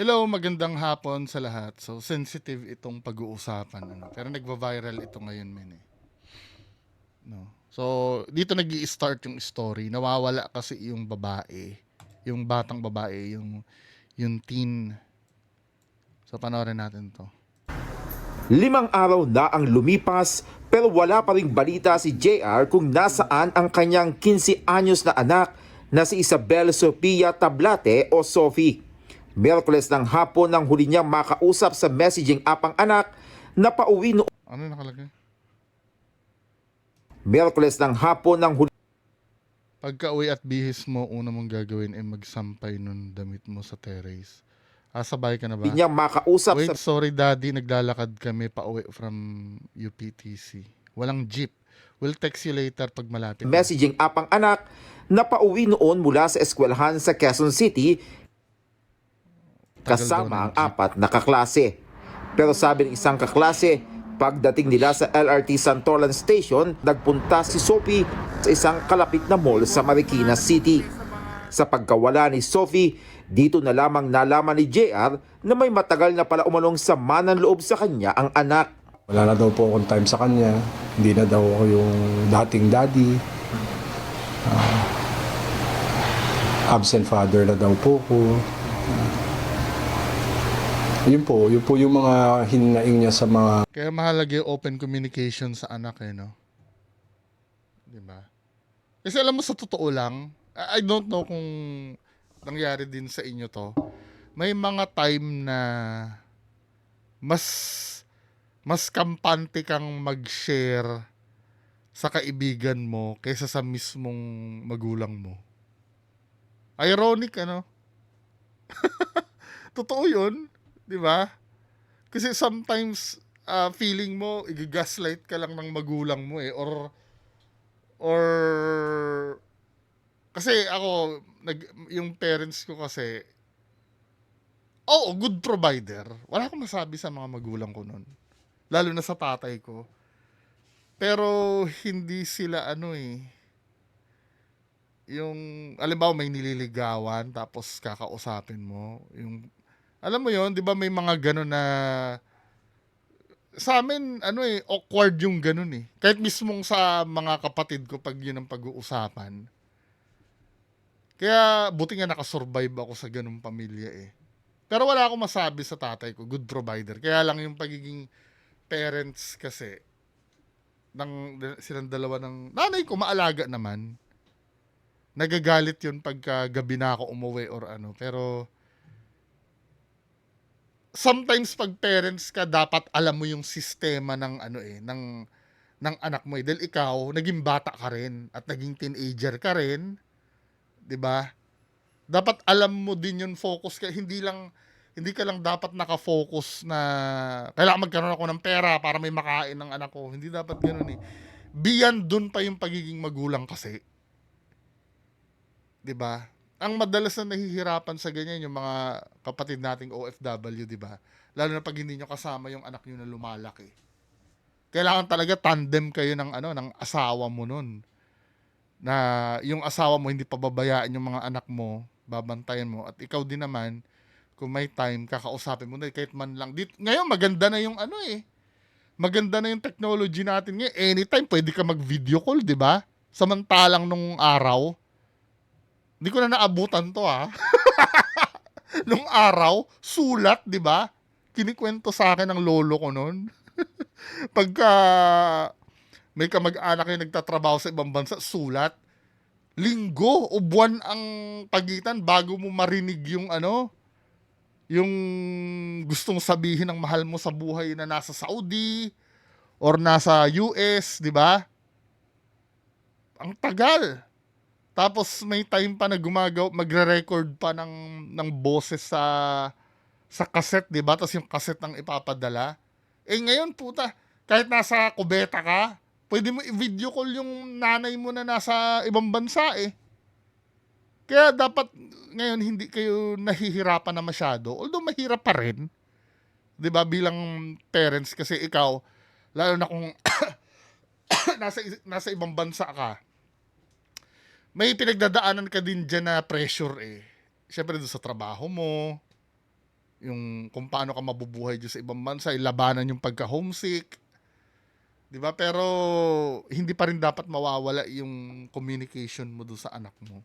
Hello, magandang hapon sa lahat. So, sensitive itong pag-uusapan, pero nagva-viral ito ngayon, men, eh. No. So, dito nag-i-start yung story. Nawawala kasi yung babae, yung batang babae, yung teen. So, panoorin natin 'to. 5 araw na ang lumipas pero wala pa ring balita si JR kung nasaan ang kanyang 15 anyos na anak na si Isabel Sofia Tablate o Sophie. Miyerkules ng hapon nang huli niyang makausap sa messaging app ang anak na pauwi noong Ano nakalagay? Miyerkules ng hapon nang huli Pagka-uwi at bihis mo, una mong gagawin ay magsampay nun damit mo sa terrace. Sabay ka na ba? niyang makausap sa Wait, sorry daddy, naglalakad kami pa uwi from UPTC. Walang jeep. We'll text you later pag malapit na. messaging app ang anak na pauwi noon mula sa eskwelahan sa Quezon City Tagal daw ng kasama ang jeep. 4 na kaklase. Pero sabi ng isang kaklase, pagdating nila sa LRT Santolan Station, nagpunta si Sophie sa isang kalapit na mall sa Marikina City. Sa pagkawala ni Sophie, dito na lamang nalaman ni JR na may matagal na pala umanong sama ng loob sa kanya ang anak. Wala na daw po akong time sa kanya. Hindi na daw ako yung dating daddy. Absent father na daw po ko. Yun po yung mga hinaing niya sa mga Kaya mahalaga yung open communication sa anak no? Diba? Kasi alam mo sa totoo lang, I don't know kung nangyari din sa inyo to. May mga time na mas kampante kang mag-share sa kaibigan mo kaysa sa mismong magulang mo. Ironic, ano? Totoo yun, di ba? Kasi sometimes, feeling mo, i-gaslight ka lang ng magulang mo eh. Or kasi ako, yung parents ko kasi, good provider. Wala akong masabi sa mga magulang ko nun. Lalo na sa tatay ko. Pero hindi sila yung alimbawa may nililigawan tapos kakausapin mo, yung alam mo yon, 'di ba may mga ganun na sa amin awkward yung ganun eh. Kahit mismong sa mga kapatid ko pag yun ang pag-uusapan. Kaya buti nga nakasurvive ako sa ganung pamilya eh. Pero wala akong masabi sa tatay ko, good provider. Kaya lang yung pagiging parents kasi silang dalawa ng nanay ko maalaga naman. Nagagalit yun pagka gabi na ako umuwi or ano. Pero sometimes pag parents ka, dapat alam mo yung sistema ng anak mo eh. Dahil ikaw, naging bata ka rin at naging teenager ka rin. 'Di ba? Dapat alam mo din yung focus ka. Hindi ka lang dapat nakafocus na kailangan magkaroon ako ng pera para may makain ng anak ko. Hindi dapat ganoon eh. Beyond dun pa yung pagiging magulang kasi. 'Di ba? Ang madalas na nahihirapan sa ganyan yung mga kapatid nating OFW, 'di ba? Lalo na pag hindi nyo kasama yung anak nyo na lumalaki. Kailangan talaga tandem kayo ng asawa mo nun. Na yung asawa mo hindi pababayaan yung mga anak mo, babantayan mo at ikaw din naman kung may time kakausapin mo na kahit man lang. Ngayon maganda na yung maganda na yung technology natin ngayon. Anytime pwede ka mag-video call, 'di ba? Samantalang nung araw, hindi ko na naabutan to nung araw, sulat, 'di ba? Kinikwento sa akin ng lolo ko noon. Pagka may kamag-anak yung nagtatrabaho sa ibang bansa, sulat. Linggo o buwan ang pagitan bago mo marinig yung gustong sabihin ng mahal mo sa buhay na nasa Saudi or nasa US, 'di ba? Ang tagal. Tapos may time pa na magre-record pa ng boses sa cassette, 'di ba? Tapos yung cassette ang ipapadala. Ngayon puta, kahit nasa kubeta ka, pwede mo i-video call yung nanay mo na nasa ibang bansa eh. Kaya dapat ngayon hindi kayo nahihirapan na masyado. Although mahirap pa rin, 'di ba, bilang parents kasi ikaw lalo na kung nasa ibang bansa ka. May pinagdadaanan ka din diyan na pressure eh. Syempre doon sa trabaho mo, Yung kung paano ka mabubuhay diyan sa ibang bansa, labanan yung pagka-homesick. 'Di ba? Pero hindi pa rin dapat mawawala yung communication mo doon sa anak mo.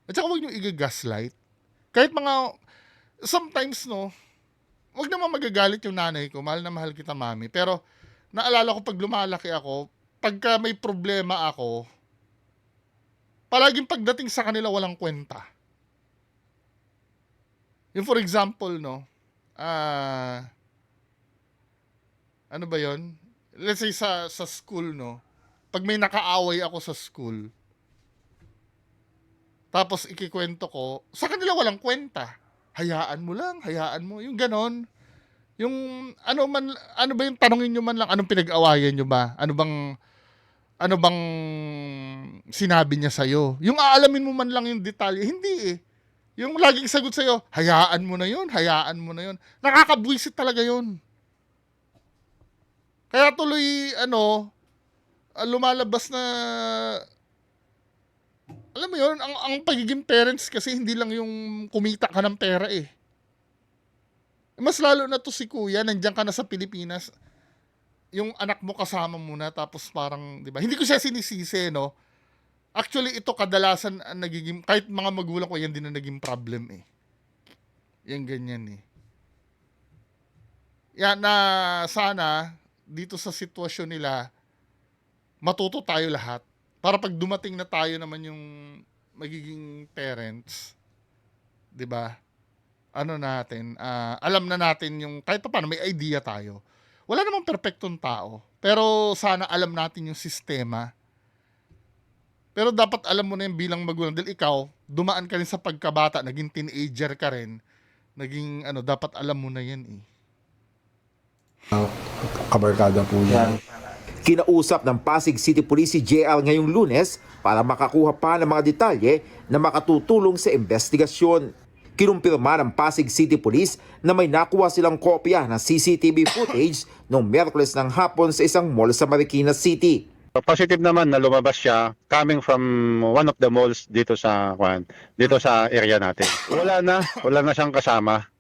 At saka huwag niyo i-gaslight. Kahit mga sometimes no, wag naman magagalit yung nanay ko. Mahal na mahal kita, mami. Pero naalala ko pag lumalaki ako, pagka may problema ako, palaging pagdating sa kanila walang kwenta. Yung for example, no, ano ba yon? Let's say sa school, no, pag may nakaaway ako sa school, tapos ikikwento ko, sa kanila walang kwenta. Hayaan mo lang, hayaan mo. Yung ganon. Yung ano ba yung tanongin nyo man lang, anong pinag-awayan nyo ba? Ano bang sinabi niya sa'yo? Yung aalamin mo man lang yung detalye, hindi eh. Yung laging sagot sa'yo, hayaan mo na yun, hayaan mo na yun. Nakakabwisit talaga yun. Kaya tuloy, lumalabas na, alam mo yun, ang pagiging parents kasi hindi lang yung kumita ka ng pera eh. Mas lalo na to si kuya, nandiyan ka na sa Pilipinas, yung anak mo kasama muna, tapos parang, di ba? Hindi ko siya sinisisi, no? Actually, ito kadalasan ang nagiging, kahit mga magulang ko, yan din ang naging problem eh. Yan ganyan eh. Yan na sana, dito sa sitwasyon nila, matuto tayo lahat. Para pag dumating na tayo naman yung magiging parents, di ba? Alam na natin yung, kahit pa paano, may idea tayo. Wala namang perfectong tao. Pero sana alam natin yung sistema. Pero dapat alam mo na yung bilang magulang. Dahil ikaw, dumaan ka rin sa pagkabata, naging teenager ka rin, naging dapat alam mo na yan eh. Kabarkada po yan. Kinausap ng Pasig City Police si JR ngayong Lunes para makakuha pa ng mga detalye na makatutulong sa investigasyon. Kinumpirma ng Pasig City Police na may nakuha silang kopya ng CCTV footage noong Miyerkules ng hapon sa isang mall sa Marikina City. Positive naman na lumabas siya coming from one of the malls dito sa area natin. Wala na siyang kasama.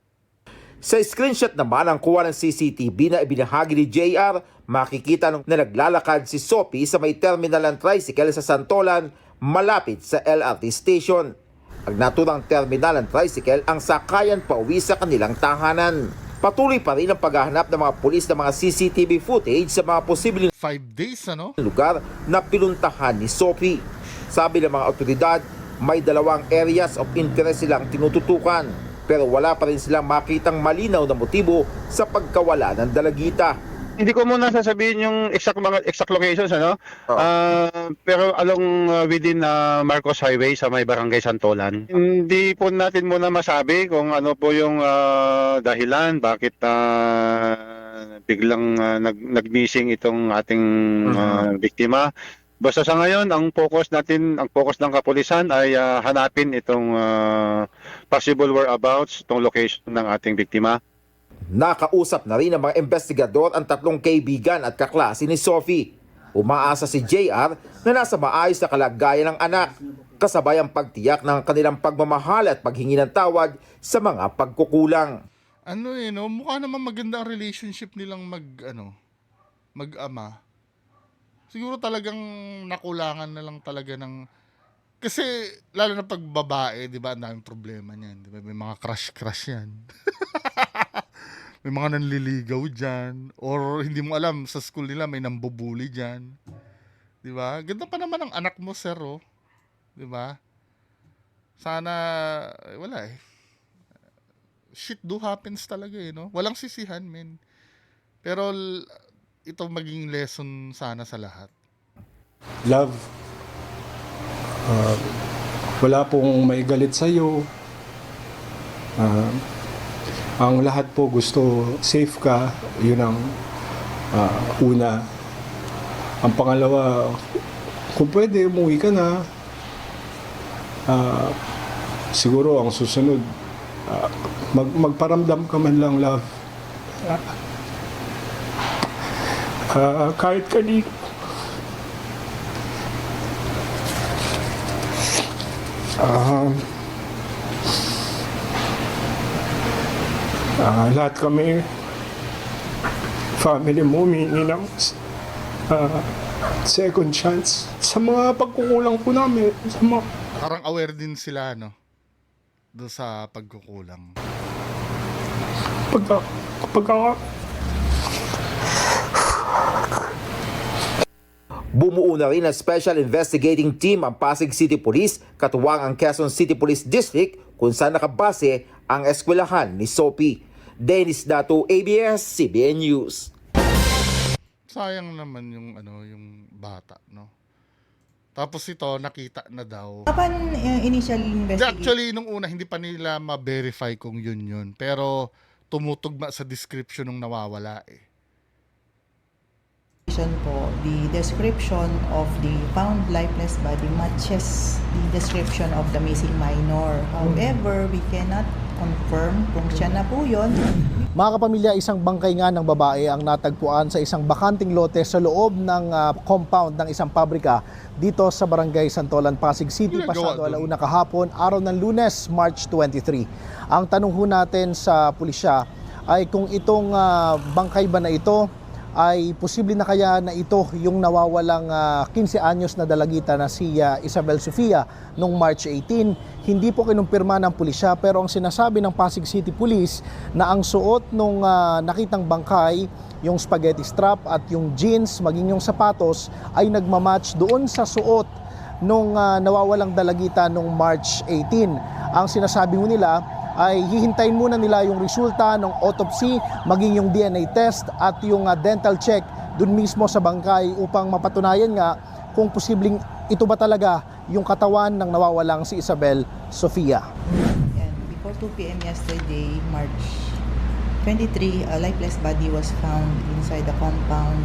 Sa screenshot naman ang kuha ng CCTV na ibinahagi ni JR, makikita na naglalakad si Sophie sa may terminal ng tricycle sa Santolan, malapit sa LRT station. Ang naturang terminal ng tricycle ang sakayan pauwi sa kanilang tahanan. Patuloy pa rin ang paghahanap ng mga pulis ng mga CCTV footage sa mga posibleng 5 days, lugar na pinuntahan ni Sophie. Sabi ng mga otoridad, may 2 areas of interest silang tinututukan, pero wala pa rin silang makitang malinaw na motibo sa pagkawala ng dalagita. Hindi ko muna sasabihin yung exact locations pero along within Marcos Highway sa may Barangay Santolan. Hindi po natin muna masabi kung ano po yung dahilan bakit biglang nag-missing itong ating biktima. Basta sa ngayon, ang focus ng kapulisan ay hanapin itong possible whereabouts, itong location ng ating biktima. Nakausap na rin ng mga investigador ang 3 kaibigan at kaklase ni Sophie. Umaasa si JR na nasa maayos na kalagayan ng anak, kasabay ang pagtiyak ng kanilang pagmamahal at paghingi ng tawad sa mga pagkukulang. Mukha naman maganda ang relationship nilang mag-ama. Siguro talagang nakulangan na lang talaga ng, kasi lalo na pag babae, di ba, ang daming problema niyan. Di ba? May mga crush yan. May mga nanliligaw dyan. Or hindi mo alam, sa school nila may nambubuli dyan. Di ba? Ganda pa naman ang anak mo, sir, oh. Di ba? Sana, wala eh. Shit do happens talaga eh, no? Walang sisihan, men. Pero, ito maging lesson sana sa lahat. Love. Wala pong may galit sa'yo. Ang lahat po gusto safe ka, yun ang una. Ang pangalawa, kung pwede, umuwi ka na. Siguro ang susunod, magparamdam ka man lang, love. Kahit kanino. Lahat kami, family mo, humingi ng second chance sa mga pagkukulang po namin. Sa mga, Parang aware din sila, no? Doon sa pagkukulang. pagka, Bumuo na rin ang Special Investigating Team ang Pasig City Police, katuwang ang Quezon City Police District kung saan nakabase ang eskwelahan ni Sophie. Dennis Dato, ABS-CBN News. Sayang naman yung yung bata, no? Tapos ito nakita na daw. Kapan initial investigation? Actually nung una hindi pa nila ma-verify kung yun. Pero tumutugma sa description ng nawawala eh. Po, the description of the found lifeless body matches the description of the missing minor. However, we cannot confirm kung siya na po yun. Mga kapamilya, isang bangkay nga ng babae ang natagpuan sa isang bakanting lote sa loob ng compound ng isang pabrika dito sa Barangay Santolan, Pasig City, Ginagawa pasado dun? alauna kahapon, araw ng Lunes, March 23. Ang tanong ho natin sa pulisya ay kung itong bangkay ba na ito ay posible na kaya na ito yung nawawalang 15 anyos na dalagita na si Isabel Sofia noong March 18. Hindi po kinumpirma ng pulisya, pero ang sinasabi ng Pasig City Police na ang suot nung nakitang bangkay, yung spaghetti strap at yung jeans, maging yung sapatos ay nagmamatch doon sa suot nung nawawalang dalagita nung March 18. Ang sinasabi mo nila ay hihintayin muna nila yung resulta ng autopsy, maging yung DNA test at yung dental check dun mismo sa bangkay upang mapatunayan nga kung posibleng ito ba talaga yung katawan ng nawawalang si Isabel Sofia. And before 2 p.m. yesterday, March 23, a lifeless body was found inside the compound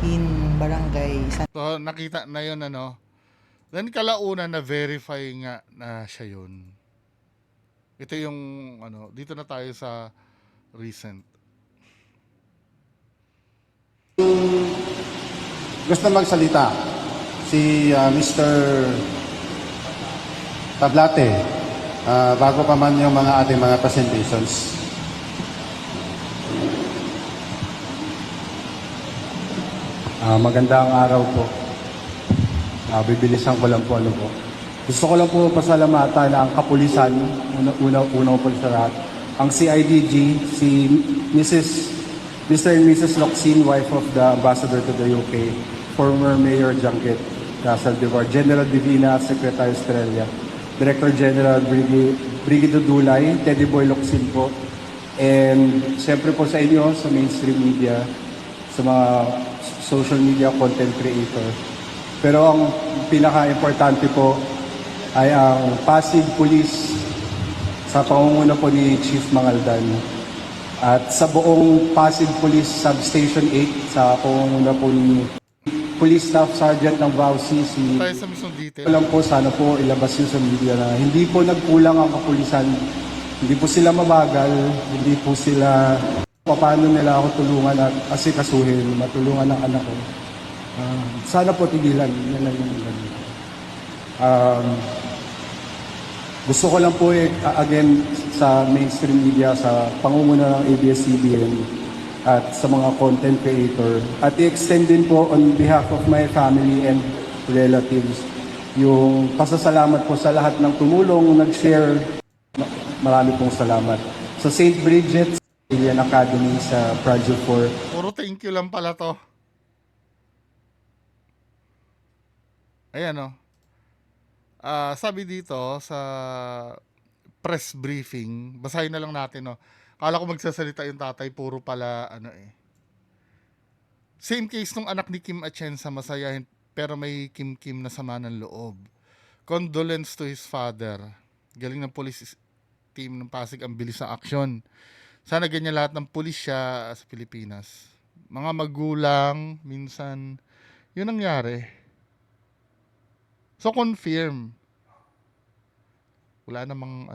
in Barangay San. So nakita na yun Then kalauna na verify nga na siya yun. Ito yung dito na tayo sa recent. Gusto magsalita si Mr. Tablate bago pa man yung mga ating mga presentations. Magandang araw po. Bibilisan ko lang po po. Gusto ko lang po pasalamatan ang kapulisan, una po sa lahat. Ang CIDG, si Mr. and Mrs. Locsin, wife of the ambassador to the UK, former Mayor Junket Casaldivar, General Divina, Secretary Estrella, Director General Brigido Dulay, Teddy Boy Locsin po, and siyempre po sa inyo, sa mainstream media, sa mga social media content creator. Pero ang pinaka-importante po ay ang Pasig Police sa pangunguna po ni Chief Mangaldan at sa buong Pasig Police Substation 8 sa pangunguna po ni Police Staff Sergeant ng Bausi, si Tayo sa mismong detail. lang po sana po ilabas yun sa media na hindi po nagkulang ang kapulisan, hindi po sila mabagal, hindi po sila paano nila ako tulungan at asikasuhin, matulungan ng anak ko. Sana po tigilan nila yung ganun. Gusto ko lang po again sa mainstream media, sa pangunguna ng ABS-CBN at sa mga content creator at i-extend din po on behalf of my family and relatives yung pasasalamat po sa lahat ng tumulong, nag-share. Marami pong salamat. Sa St. Bridget's Alien Academy sa Project 4. Puro thank you lang pala to. Ayan sabi dito sa press briefing, basahin na lang natin Kala ko magsasalita yung tatay, puro pala Same case nung anak ni Kim Atienza, masayahin pero may Kim na sama ng loob. Condolence to his father. Galing ng police team ng Pasig, ang bilis ng aksyon. Sana ganyan lahat ng pulisya sa Pilipinas. Mga magulang, minsan, yun nangyari. So, confirm. Wala namang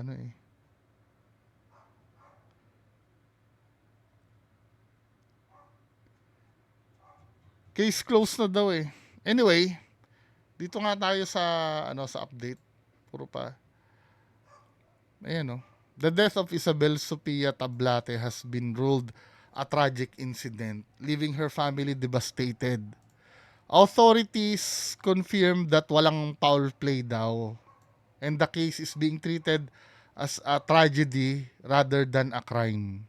Case closed na daw eh. Anyway, dito nga tayo sa sa update. Puro pa. Ayan The death of Isabel Sofia Tablate has been ruled a tragic incident, leaving her family devastated. Authorities confirmed that walang foul play daw, and the case is being treated as a tragedy rather than a crime.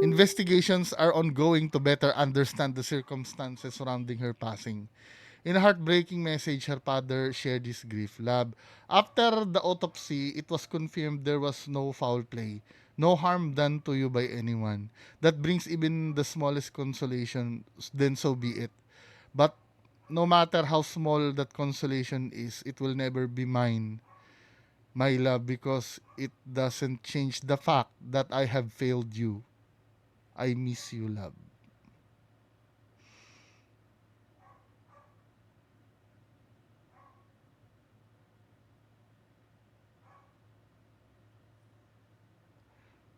Investigations are ongoing to better understand the circumstances surrounding her passing. In a heartbreaking message, her father shared his grief. Lab. After the autopsy, it was confirmed there was no foul play, no harm done to you by anyone. That brings even the smallest consolation, then so be it. But no matter how small that consolation is, it will never be mine, my love, because it doesn't change the fact that I have failed you. I miss you, love.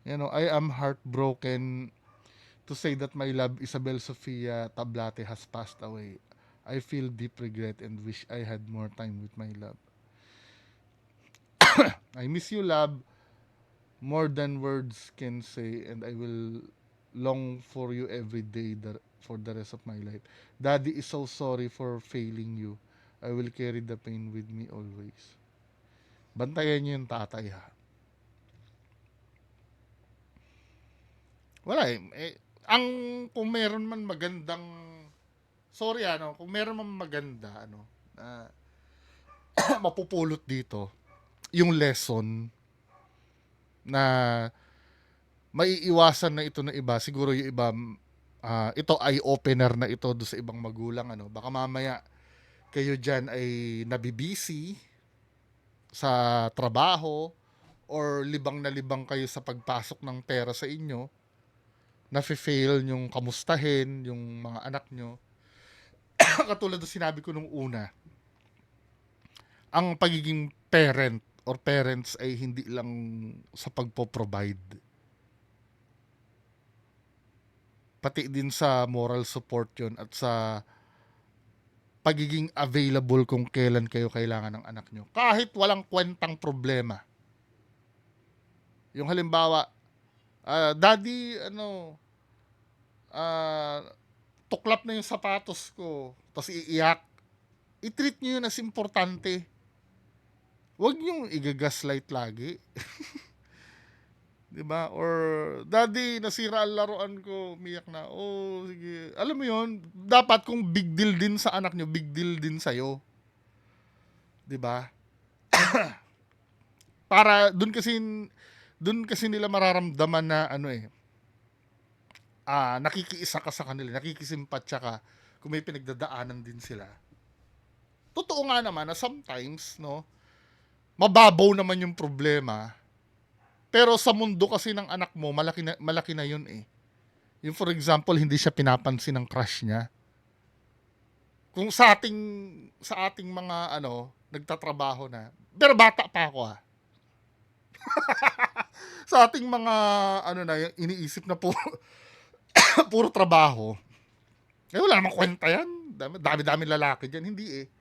You know, I am heartbroken to say that my love, Isabel Sofia Tablate, has passed away. I feel deep regret and wish I had more time with my love. I miss you, love, more than words can say, and I will long for you every day for the rest of my life. Daddy is so sorry for failing you. I will carry the pain with me always. Bantayan niyo yung tatay, ha. Wala eh. Ang kung meron man magandang kung meron man maganda na mapupulot dito, yung lesson na maiiwasan na ito na iba, siguro yung iba ito eye opener na ito do sa ibang magulang baka mamaya kayo diyan ay nabibisi sa trabaho or libang na libang kayo sa pagpasok ng pera sa inyo, nafe-fail yung kamustahin yung mga anak nyo. Katulad ng sinabi ko nung una, ang pagiging parent or parents ay hindi lang sa pagpo-provide. Pati din sa moral support yon at sa pagiging available kung kailan kayo kailangan ng anak nyo. Kahit walang kwentang problema. Yung halimbawa, daddy, tuklap na yung sapatos ko, tapos iiyak, i-treat nyo yun as importante. Huwag nyo i-gaslight lagi. Diba? Or, daddy, nasira ang laruan ko, umiyak na. Oh, sige. Alam mo yun, dapat kung big deal din sa anak nyo, big deal din sa'yo. Diba? Para, dun kasi nila mararamdaman na, nakikiisa ka sa kanila, nakikisimpatya ka kung may pinagdadaanan din sila. Totoo nga naman na sometimes, mababaw naman yung problema. Pero sa mundo kasi ng anak mo, malaki na yun eh. Yung for example, hindi siya pinapansin ng crush niya. Kung sa ating mga nagtatrabaho na, pero bata pa ako sa ating mga iniisip na puro trabaho. Wala namang kwenta yan. Dami-dami lalaki dyan. Hindi eh.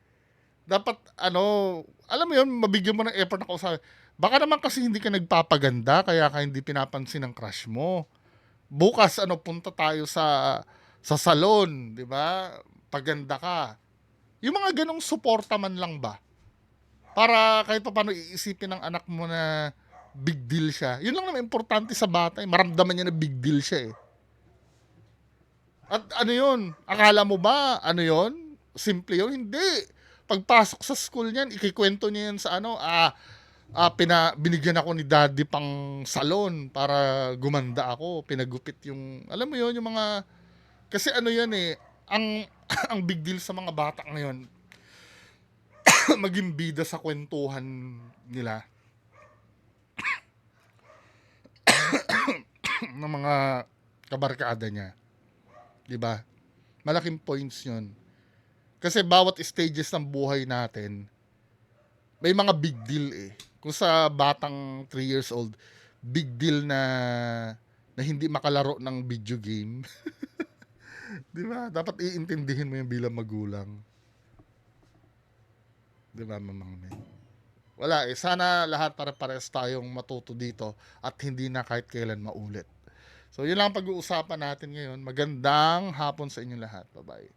Dapat, alam mo yun, mabigyan mo ng effort na kausapin. Baka naman kasi hindi ka nagpapaganda, kaya ka hindi pinapansin ng crush mo. Bukas, punta tayo sa salon, di ba? Paganda ka. Yung mga ganong suporta man lang ba? Para kahit pa paano iisipin ng anak mo na big deal siya. Yun lang naman importante sa bata. Maramdaman niya na big deal siya eh. At yun? Akala mo ba, yun? Simple yun? Hindi. Pagpasok sa school niyan, ikikwento niya yan sa binigyan ako ni daddy pang salon para gumanda ako. Pinagupit yung, alam mo yun, yung mga, kasi yan eh, ang big deal sa mga bata ngayon, maging bida sa kwentuhan nila. ng mga kabarkada niya. 'Di ba? Malaking points 'yon. Kasi bawat stages ng buhay natin, may mga big deal eh. Kung sa batang 3 years old, big deal na hindi makalaro ng video game. 'Di ba? Dapat iintindihin mo 'yung bilang magulang. 'Di ba, Mamang Men? Wala eh. Sana lahat pare-pares tayong matuto dito at hindi na kahit kailan maulit. So yun lang ang pag-uusapan natin ngayon. Magandang hapon sa inyong lahat. Bye-bye.